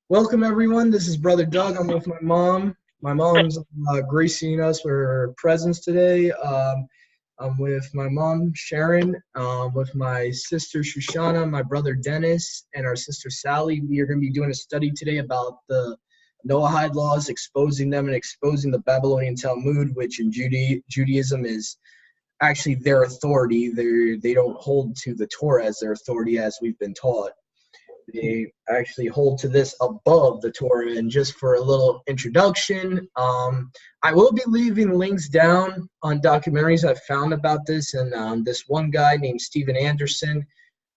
Welcome, everyone. This is Brother Doug. I'm with my mom. My mom's gracing us with her presence today. I'm with my mom, Sharon, with my sister, Shoshana, my brother, Dennis, and our sister, Sally. We are going to be doing a study today about the Noahide Laws, exposing them and exposing the Babylonian Talmud, which in Judaism is actually their authority. They don't hold to the Torah as their authority, as we've been taught. They actually hold to this above the Torah. And just for a little introduction, I will be leaving links down on documentaries I've found about this. And this one guy named Stephen Anderson,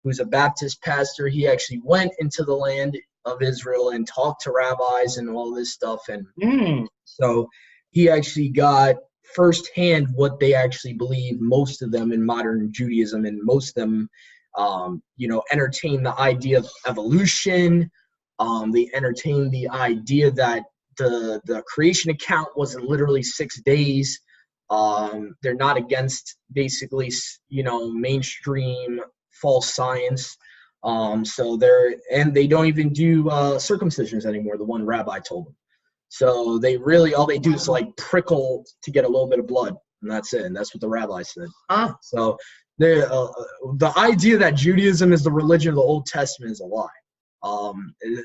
who's a Baptist pastor, he actually went into the land of Israel and talked to rabbis and all this stuff. And so he actually got firsthand what they actually believe, most of them in modern Judaism, and most of them entertain the idea of evolution. They entertain the idea that the creation account wasn't literally 6 days. They're not against basically, mainstream false science. They don't even do circumcisions anymore, the one rabbi told them. So all they do is like prickle to get a little bit of blood, and that's it. And that's what the rabbi said. So the idea that Judaism is the religion of the Old Testament is a lie.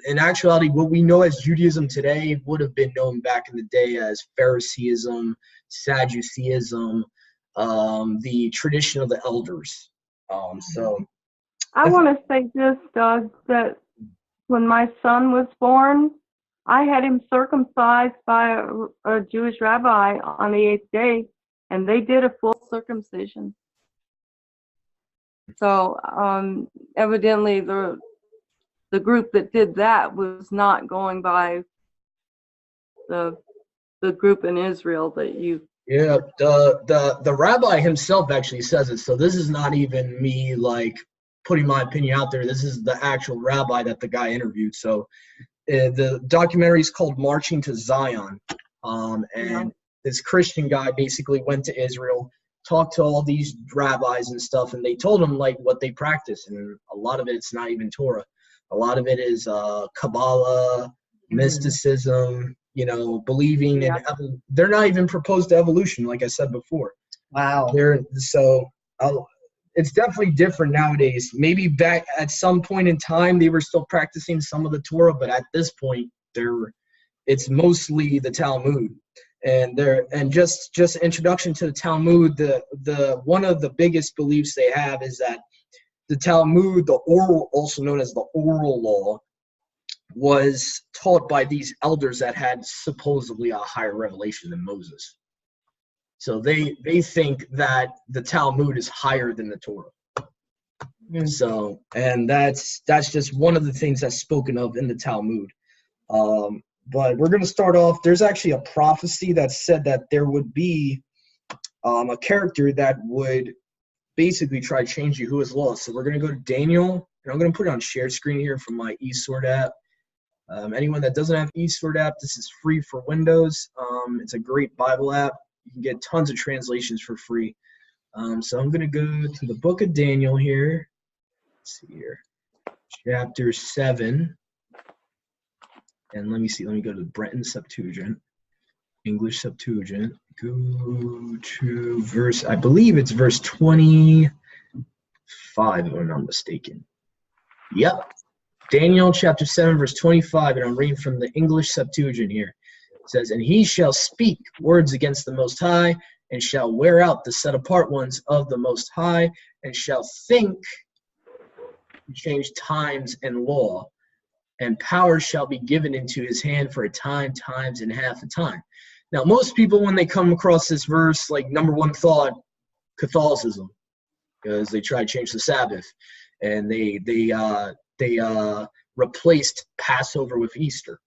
In actuality, what we know as Judaism today would have been known back in the day as Phariseeism, Sadduceeism, the tradition of the elders. I want to say this, Doug, that when my son was born, I had him circumcised by a Jewish rabbi on the 8th day, and they did a full circumcision. So evidently the group that did that was not going by the group in Israel that you. Yeah, the rabbi himself actually says it. So this is not even me like putting my opinion out there. This is the actual rabbi that the guy interviewed. So the documentary is called Marching to Zion. This Christian guy basically went to Israel, talked to all these rabbis and stuff, and they told him like what they practice, and a lot of it's not even Torah. A lot of it is Kabbalah, mysticism, believing in they're not even proposed to evolution, like I said before. Wow. It's definitely different nowadays. Maybe back at some point in time they were still practicing some of the Torah, but at this point it's mostly the Talmud. And just introduction to the Talmud, the one of the biggest beliefs they have is that the Talmud, also known as the oral law, was taught by these elders that had supposedly a higher revelation than Moses. So they think that the Talmud is higher than the Torah. So, and that's just one of the things that's spoken of in the Talmud. But we're going to start off. There's actually a prophecy that said that there would be a character that would basically try to change Yahuwah's laws. So we're going to go to Daniel, and I'm going to put it on shared screen here from my eSword app. Anyone that doesn't have eSword app, this is free for Windows. It's a great Bible app. You can get tons of translations for free. So I'm going to go to the book of Daniel here. Let's see here. Chapter 7. And let me go to the Brenton Septuagint, English Septuagint. Go to verse, I believe it's verse 25, if I'm not mistaken. Yep. Daniel chapter 7, verse 25, and I'm reading from the English Septuagint here. It says, "And he shall speak words against the Most High, and shall wear out the set-apart ones of the Most High, and shall think to change times and law. And power shall be given into his hand for a time, times, and half a time." Now, most people, when they come across this verse, like number one thought, Catholicism, because they try to change the Sabbath, and they replaced Passover with Easter.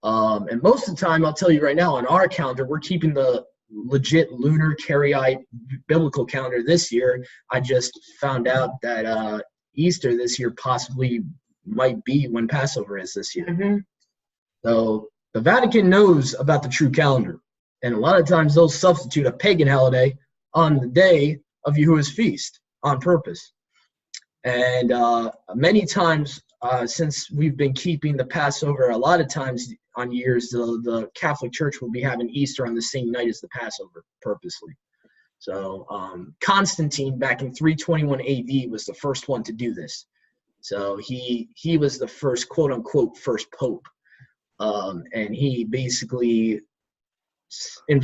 And most of the time, I'll tell you right now, on our calendar, we're keeping the legit lunar Karaite biblical calendar this year. I just found out that Easter this year possibly might be when Passover is this year. So the Vatican knows about the true calendar, and a lot of times they'll substitute a pagan holiday on the day of Yahuwah's feast on purpose. And many times since we've been keeping the Passover, a lot of times on years, the Catholic Church will be having Easter on the same night as the Passover purposely. So Constantine back in 321 AD was the first one to do this. So he was the first, quote unquote, first pope. And he basically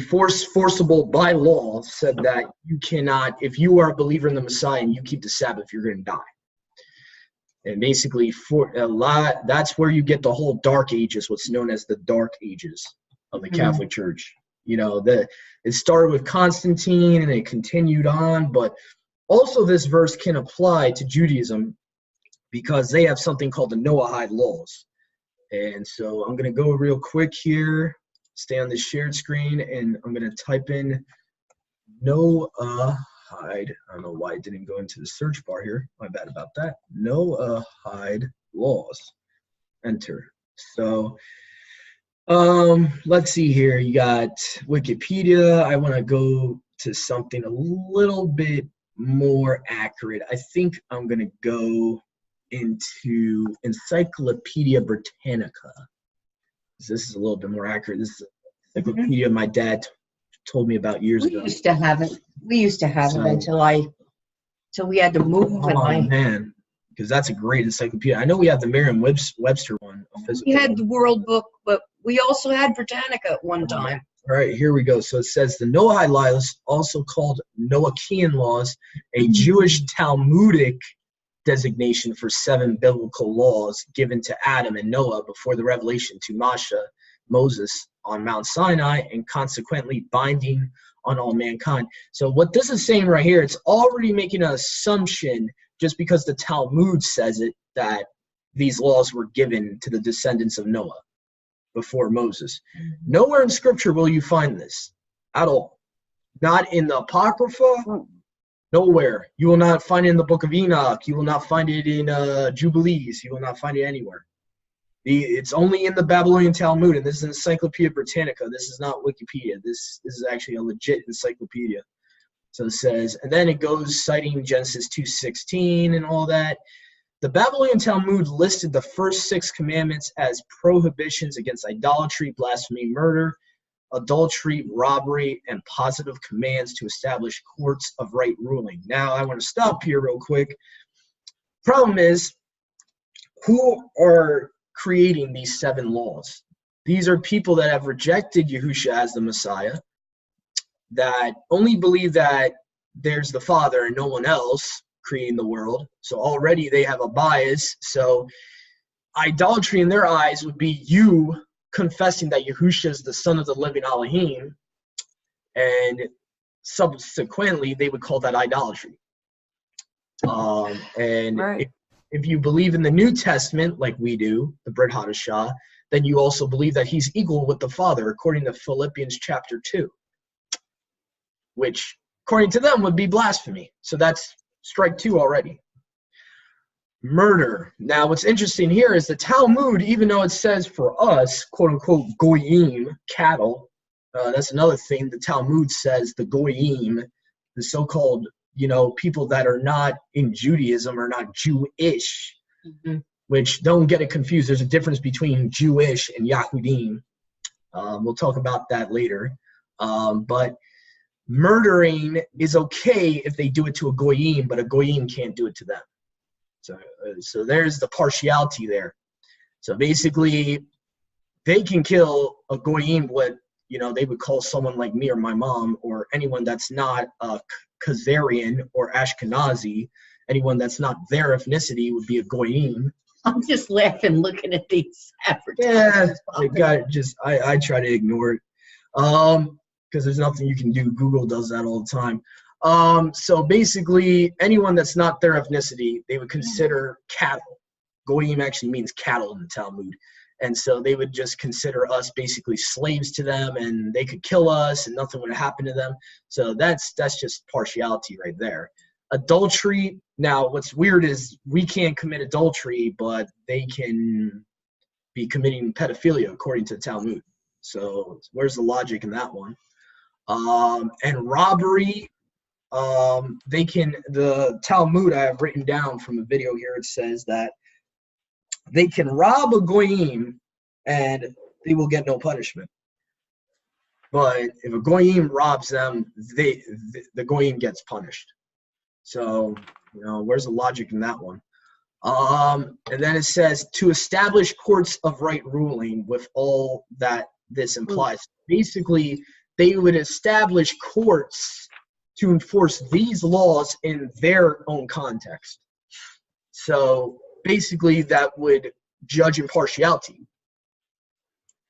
forcible by law said that you cannot, if you are a believer in the Messiah and you keep the Sabbath, you're going to die. And basically for a lot, that's where you get the whole Dark Ages, what's known as the Dark Ages of the Catholic Church. You know, it started with Constantine and it continued on, but also this verse can apply to Judaism because they have something called the Noahide Laws. And so I'm going to go real quick here, stay on the shared screen, and I'm going to type in Noahide. I don't know why it didn't go into the search bar here. My bad about that. Noahide Laws. Enter. So let's see here. You got Wikipedia. I want to go to something a little bit more accurate. I think I'm going to go into Encyclopedia Britannica. This is a little bit more accurate. This is Encyclopedia my dad told me about years ago. We used to have it. We used to have it until we had to move. Oh man, because that's a great encyclopedia. I know we have the Merriam-Webster one. We had the World Book, but we also had Britannica at one time. All right, here we go. So it says the Noahide Laws, also called Noachian Laws, a Jewish Talmudic designation for 7 biblical laws given to Adam and Noah before the revelation to Moses on Mount Sinai, and consequently binding on all mankind. So what this is saying right here, it's already making an assumption just because the Talmud says it, that these laws were given to the descendants of Noah before Moses. Nowhere in Scripture will you find this at all. Not in the Apocrypha, nowhere. You will not find it in the Book of Enoch. You will not find it in Jubilees. You will not find it anywhere. It's only in the Babylonian Talmud, and this is Encyclopedia Britannica. This is not Wikipedia. This is actually a legit encyclopedia. So it says, and then it goes citing Genesis 2:16 and all that. The Babylonian Talmud listed the first 6 commandments as prohibitions against idolatry, blasphemy, murder, adultery, robbery, and positive commands to establish courts of right ruling. Now, I want to stop here real quick. Problem is, who are creating these 7 laws? These are people that have rejected Yahusha as the Messiah, that only believe that there's the Father and no one else creating the world. So already they have a bias. So idolatry in their eyes would be you confessing that Yahusha is the son of the living Elohim, and subsequently they would call that idolatry. And Right. if you believe in the New Testament, like we do, the Brit Hadashah, then you also believe that he's equal with the Father, according to Philippians chapter 2, which, according to them, would be blasphemy. So that's strike 2 already. Murder. Now, what's interesting here is the Talmud, even though it says for us, quote-unquote, goyim, cattle, that's another thing. The Talmud says the goyim, the so-called, people that are not in Judaism are not Jewish, which, don't get it confused. There's a difference between Jewish and Yahudim. We'll talk about that later. But murdering is okay if they do it to a goyim, but a goyim can't do it to them. So there's the partiality there. So basically, they can kill a goyim, what they would call someone like me or my mom or anyone that's not a Khazarian or Ashkenazi. Anyone that's not their ethnicity would be a goyim. I'm just laughing looking at these Yeah, advertisements. I try to ignore it because there's nothing you can do. Google does that all the time. So basically, anyone that's not their ethnicity, they would consider cattle. Goyim actually means cattle in the Talmud. And so they would just consider us basically slaves to them, and they could kill us and nothing would happen to them. So that's just partiality right there. Adultery. Now, what's weird is we can't commit adultery, but they can be committing pedophilia according to the Talmud. So where's the logic in that one? And robbery. The Talmud I have written down from the video here, it says that they can rob a goyim and they will get no punishment. But if a goyim robs them, the goyim gets punished. So, where's the logic in that one? And then it says to establish courts of right ruling with all that this implies. Basically, they would establish courts to enforce these laws in their own context. So basically, that would judge impartiality.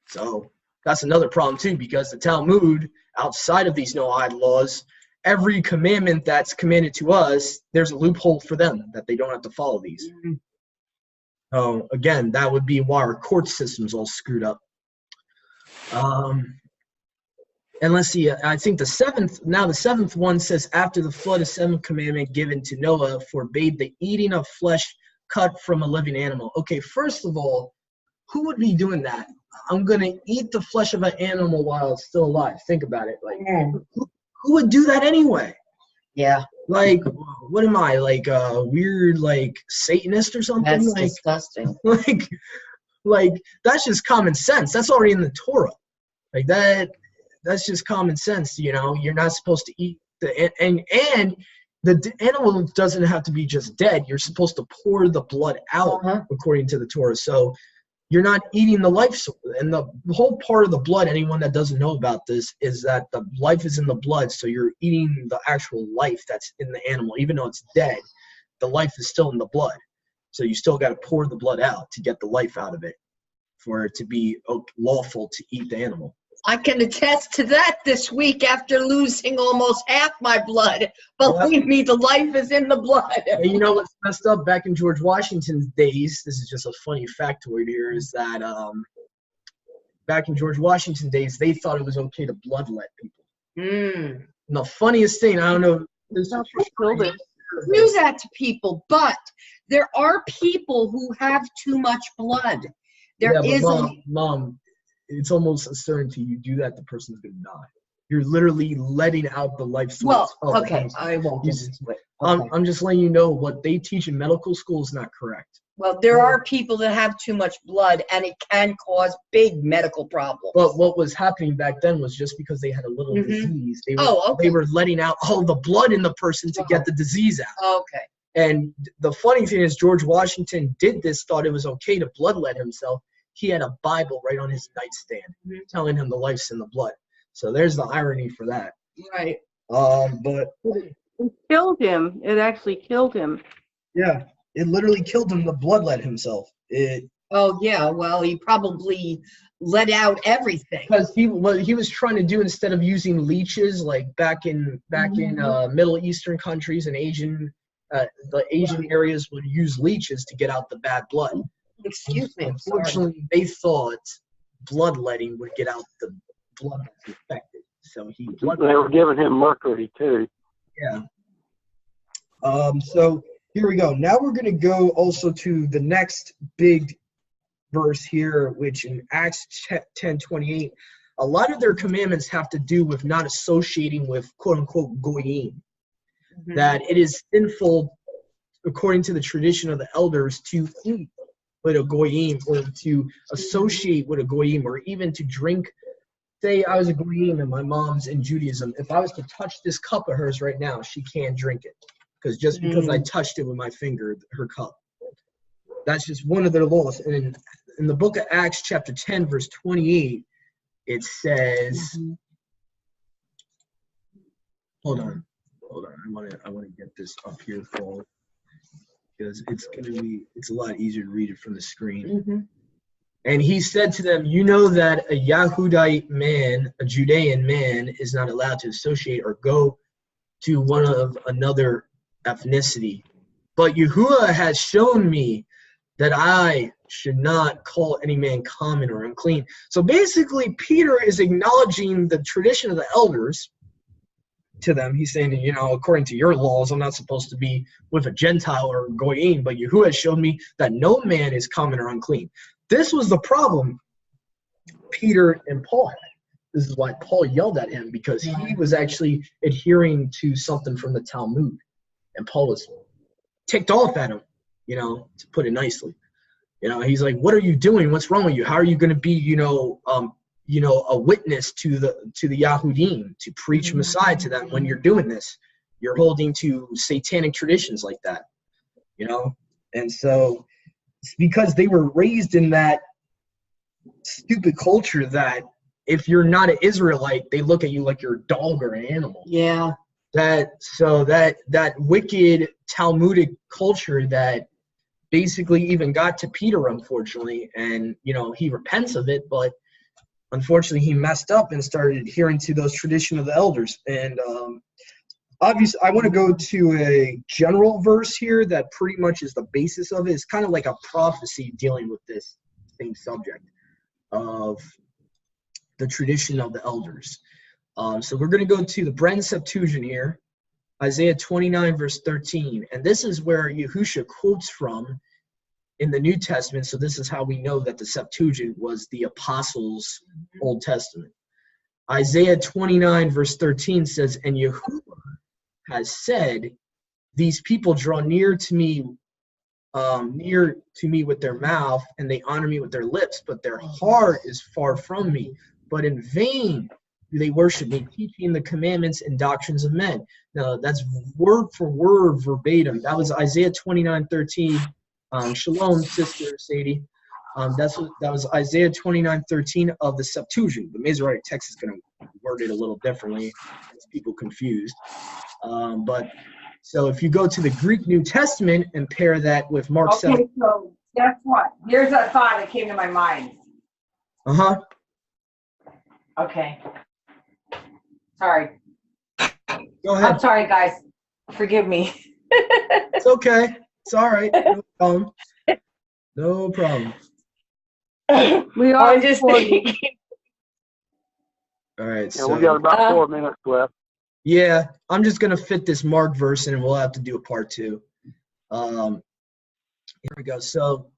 So that's another problem too, because the Talmud, outside of these Noahide laws, every commandment that's commanded to us, there's a loophole for them that they don't have to follow these. So again, that would be why our court system's all screwed up. And let's see, I think the seventh one says, after the flood, a seventh commandment given to Noah forbade the eating of flesh cut from a living animal. Okay, first of all, who would be doing that? I'm going to eat the flesh of an animal while it's still alive. Think about it. Like, who would do that anyway? Yeah. Like, what am I, like a weird, like, Satanist or something? That's like, disgusting. Like, that's just common sense. That's already in the Torah. Like, that's just common sense, You're not supposed to eat and the animal doesn't have to be just dead. You're supposed to pour the blood out, according to the Torah. So you're not eating the life source. And the whole part of the blood, anyone that doesn't know about this, is that the life is in the blood. So you're eating the actual life that's in the animal. Even though it's dead, the life is still in the blood. So you still got to pour the blood out to get the life out of it for it to be lawful to eat the animal. I can attest to that this week after losing almost half my blood. Believe me, the life is in the blood. And you know what's messed up? Back in George Washington's days, this is just a funny factoid here, is that back in George Washington's days, they thought it was okay to bloodlet people. And the funniest thing, I don't know. News that to people, but there are people who have too much blood. Mom, it's almost a certainty you do that, the person's going to die. You're literally letting out the life source. Well, okay, I won't get into it. I'm just letting you know what they teach in medical school is not correct. Well, there are people that have too much blood, and it can cause big medical problems. But what was happening back then was just because they had a little disease, they were letting out all the blood in the person to get the disease out. Okay. And the funny thing is, George Washington did this, thought it was okay to bloodlet himself. He had a Bible right on his nightstand telling him the life's in the blood. So there's the irony for that. Right. But it killed him. It actually killed him. Yeah, it literally killed him to bloodlet himself. Oh yeah, well he probably let out everything. Because what he was trying to do, instead of using leeches like back in Middle Eastern countries and the Asian areas would use leeches to get out the bad blood. Excuse me. Unfortunately, they thought bloodletting would get out the blood that's infected. So they were giving him mercury too. Yeah. So here we go. Now we're going to go also to the next big verse here, which in Acts 10:28, a lot of their commandments have to do with not associating with quote unquote goyim. That it is sinful, according to the tradition of the elders, to eat with a goyim or to associate with a goyim or even to drink. Say I was a goyim and my mom's in Judaism. If I was to touch this cup of hers right now, she can't drink it because I touched it with my finger, her cup. That's just one of their laws. And in the book of Acts, chapter 10, verse 28, it says, hold on. I want to get this up here for, because it's a lot easier to read it from the screen. And he said to them, you know that a Yahudite man, a Judean man, is not allowed to associate or go to one of another ethnicity. But Yahuwah has shown me that I should not call any man common or unclean. So basically, Peter is acknowledging the tradition of the elders to them. He's saying, according to your laws, I'm not supposed to be with a Gentile or goyim, but Yahuwah has shown me that no man is common or unclean. This was the problem Peter and Paul had. This is why Paul yelled at him, because he was actually adhering to something from the Talmud. And Paul was ticked off at him, to put it nicely. He's like, what are you doing? What's wrong with you? How are you going to be, a witness to the Yahudim, to preach Messiah to them when you're doing this? You're holding to satanic traditions like that, And so it's because they were raised in that stupid culture that if you're not an Israelite, they look at you like you're a dog or an animal. Yeah. That wicked Talmudic culture that basically even got to Peter, unfortunately, and he repents of it, but unfortunately he messed up and started adhering to those tradition of the elders. And obviously I want to go to a general verse here that pretty much is the basis of it. It's kind of like a prophecy dealing with this same subject of the tradition of the elders. So we're going to go to the Bren Septuagint here, Isaiah 29 verse 13, and this is where Yahusha quotes from in the New Testament. So this is how we know that the Septuagint was the Apostles' Old Testament. Isaiah 29 verse 13 says, and Yahuwah has said, these people draw near to me with their mouth, and they honor me with their lips, but their heart is far from me. But in vain do they worship me, teaching the commandments and doctrines of men. Now, that's word for word, verbatim. That was Isaiah 29:13. Shalom, Sister Sadie. That was Isaiah 29:13 of the Septuagint. The Masoretic text is going to word it a little differently. It's people confused. So if you go to the Greek New Testament and pair that with Mark 7. Okay, so guess what? Here's a thought that came to my mind. Uh-huh. Okay. Sorry. Go ahead. I'm sorry, guys. Forgive me. It's okay. It's all right. No problem. No problem. We are just recording. All right. Yeah, So we got about 4 minutes left. yeah, I'm just going to fit this Mark verse in, and we'll have to do a part 2. Here we go. So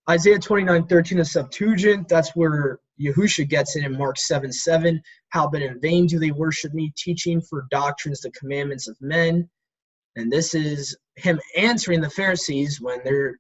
Isaiah 29:13 of Septuagint, that's where Yahusha gets it in Mark 7:7. How but in vain do they worship me, teaching for doctrines the commandments of men. And this is him answering the Pharisees when they're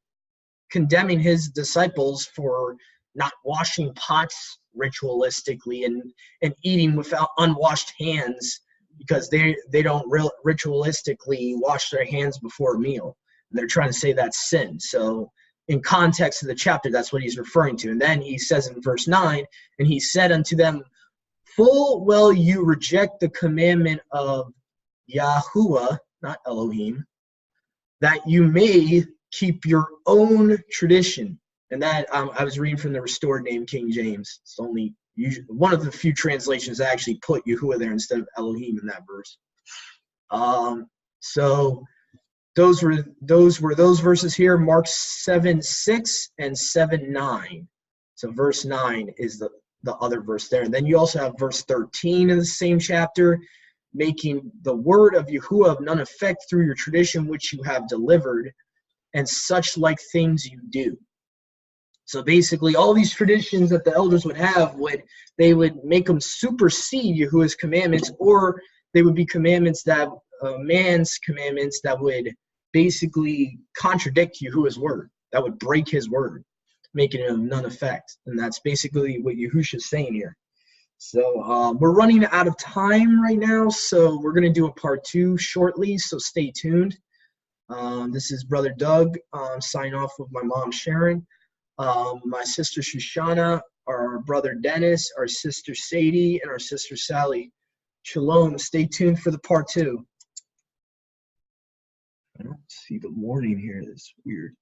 condemning his disciples for not washing pots ritualistically and eating without unwashed hands, because they don't ritualistically wash their hands before a meal. And they're trying to say that's sin. So in context of the chapter, that's what he's referring to. And then he says in verse 9, and he said unto them, full well you reject the commandment of Yahuwah, not Elohim, that you may keep your own tradition. And that I was reading from the Restored Name King James. It's only one of the few translations that actually put Yahuwah there instead of Elohim in that verse. So those were those verses here, Mark 7:6 and 7:9. So verse 9 is the other verse there. And then you also have verse 13 in the same chapter, making the word of Yahuwah of none effect through your tradition which you have delivered, and such like things you do. So basically, all these traditions that the elders would have, they would make them supersede Yahuwah's commandments, or they would be commandments that man's commandments that would basically contradict Yahuwah's word, that would break his word, making it of none effect. And that's basically what Yahusha is saying here. So we're running out of time right now, so we're going to do a part 2 shortly, so stay tuned. This is Brother Doug, sign off with my mom Sharon, my sister Shoshana, our brother Dennis, our sister Sadie, and our sister Sally. Shalom. Stay tuned for the part 2. I don't see the morning here. That's weird.